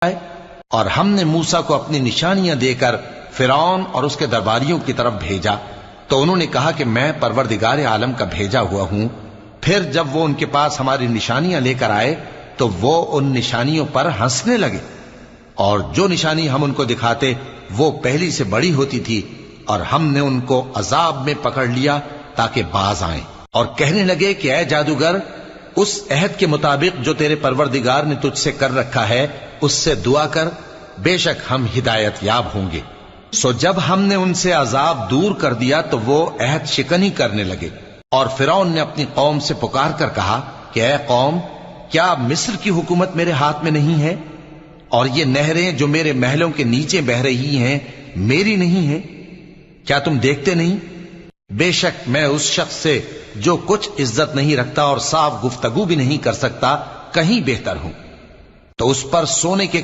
اور ہم نے موسیٰ کو اپنی نشانیاں دے کر فرعون اور اس کے درباریوں کی طرف بھیجا تو انہوں نے کہا کہ میں پروردگار عالم کا بھیجا ہوا ہوں۔ پھر جب وہ ان کے پاس ہماری نشانیاں لے کر آئے تو وہ ان نشانیوں پر ہنسنے لگے، اور جو نشانی ہم ان کو دکھاتے وہ پہلی سے بڑی ہوتی تھی، اور ہم نے ان کو عذاب میں پکڑ لیا تاکہ باز آئیں، اور کہنے لگے کہ اے جادوگر، اس عہد کے مطابق جو تیرے پروردگار نے تجھ سے کر رکھا ہے اس سے دعا کر، بے شک ہم ہدایت یاب ہوں گے۔ سو جب ہم نے ان سے عذاب دور کر دیا تو وہ عہد شکنی کرنے لگے، اور فرعون نے اپنی قوم سے پکار کر کہا کہ اے قوم، کیا مصر کی حکومت میرے ہاتھ میں نہیں ہے، اور یہ نہریں جو میرے محلوں کے نیچے بہ رہی ہیں میری نہیں ہیں؟ کیا تم دیکھتے نہیں؟ بے شک میں اس شخص سے جو کچھ عزت نہیں رکھتا اور صاف گفتگو بھی نہیں کر سکتا کہیں بہتر ہوں۔ تو اس پر سونے کے